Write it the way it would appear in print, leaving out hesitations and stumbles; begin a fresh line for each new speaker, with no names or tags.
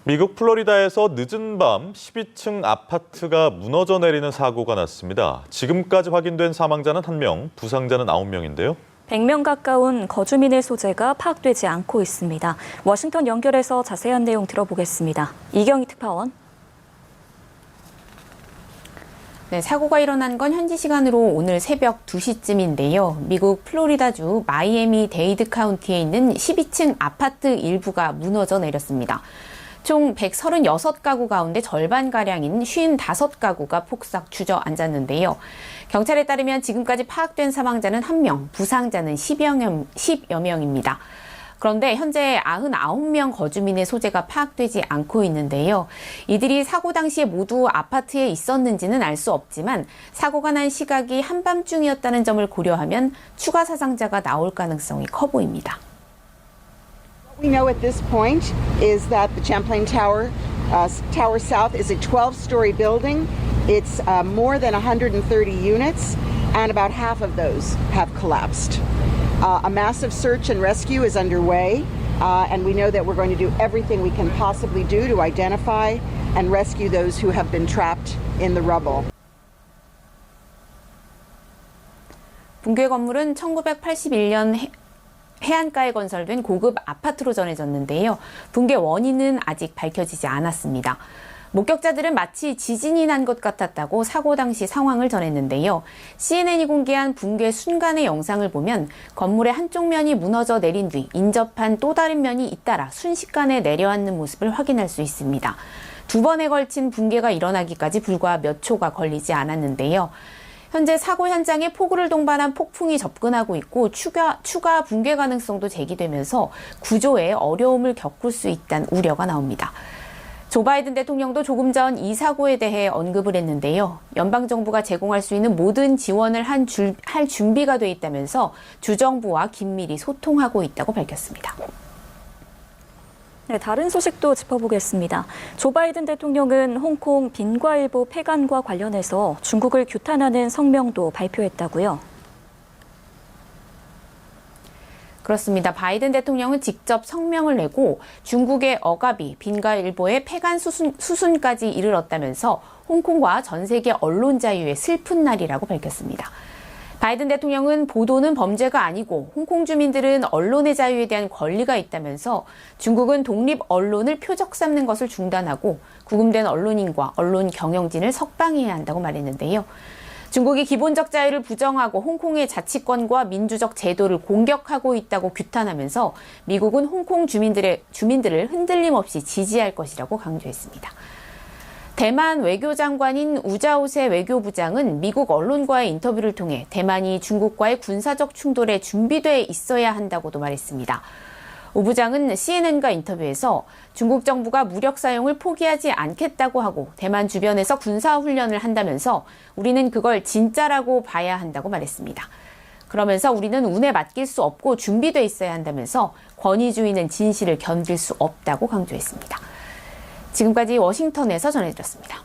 미국 플로리다에서 늦은 밤 12층 아파트가 무너져 내리는 사고가 났습니다. 지금까지 확인된 사망자는 1명, 부상자는 9명인데요.
100명 가까운 거주민의 소재가 파악되지 않고 있습니다. 워싱턴 연결해서 자세한 내용 들어보겠습니다. 이경희 특파원.
네, 사고가 일어난 건 현지 시간으로 오늘 새벽 2시쯤인데요. 미국 플로리다주 마이애미 데이드 카운티에 있는 12층 아파트 일부가 무너져 내렸습니다. 총 136가구 가운데 절반가량인 55가구가 폭삭 주저앉았는데요. 경찰에 따르면 지금까지 파악된 사망자는 1명, 부상자는 10여 명입니다. 그런데 현재 99명 거주민의 소재가 파악되지 않고 있는데요. 이들이 사고 당시에 모두 아파트에 있었는지는 알 수 없지만 사고가 난 시각이 한밤중이었다는 점을 고려하면 추가 사상자가 나올 가능성이 커 보입니다.
What we know at this point is that the Champlain Tower, Tower South, is a 12-story building. It's more than 130 units, and about half of those have collapsed. A massive search and rescue is underway, and we know that we're going to do everything we can possibly do to identify and rescue those who have been trapped in the rubble.
붕괴 건물은 1981년 해안가에 건설된 고급 아파트로 전해졌는데요. 붕괴 원인은 아직 밝혀지지 않았습니다. 목격자들은 마치 지진이 난 것 같았다고 사고 당시 상황을 전했는데요. CNN이 공개한 붕괴 순간의 영상을 보면 건물의 한쪽 면이 무너져 내린 뒤 인접한 또 다른 면이 잇따라 순식간에 내려앉는 모습을 확인할 수 있습니다. 2번에 걸친 붕괴가 일어나기까지 불과 몇 초가 걸리지 않았는데요. 현재 사고 현장에 폭우를 동반한 폭풍이 접근하고 있고 추가 붕괴 가능성도 제기되면서 구조에 어려움을 겪을 수 있다는 우려가 나옵니다. 조 바이든 대통령도 조금 전 이 사고에 대해 언급을 했는데요. 연방정부가 제공할 수 있는 모든 지원을 할 준비가 돼 있다면서 주정부와 긴밀히 소통하고 있다고 밝혔습니다.
네, 다른 소식도 짚어보겠습니다. 조 바이든 대통령은 홍콩 빈과일보 폐간과 관련해서 중국을 규탄하는 성명도 발표했다고요.
그렇습니다. 바이든 대통령은 직접 성명을 내고 중국의 억압이 빈과일보의 폐간 수순까지 이르렀다면서 홍콩과 전 세계 언론 자유의 슬픈 날이라고 밝혔습니다. 바이든 대통령은 보도는 범죄가 아니고 홍콩 주민들은 언론의 자유에 대한 권리가 있다면서 중국은 독립 언론을 표적 삼는 것을 중단하고 구금된 언론인과 언론 경영진을 석방해야 한다고 말했는데요. 중국이 기본적 자유를 부정하고 홍콩의 자치권과 민주적 제도를 공격하고 있다고 규탄하면서 미국은 홍콩 주민들을 흔들림 없이 지지할 것이라고 강조했습니다. 대만 외교장관인 우자오세 외교부장은 미국 언론과의 인터뷰를 통해 대만이 중국과의 군사적 충돌에 준비돼 있어야 한다고도 말했습니다. 우 부장은 CNN과 인터뷰에서 중국 정부가 무력 사용을 포기하지 않겠다고 하고 대만 주변에서 군사훈련을 한다면서 우리는 그걸 진짜라고 봐야 한다고 말했습니다. 그러면서 우리는 운에 맡길 수 없고 준비돼 있어야 한다면서 권위주의는 진실을 견딜 수 없다고 강조했습니다. 지금까지 워싱턴에서 전해드렸습니다.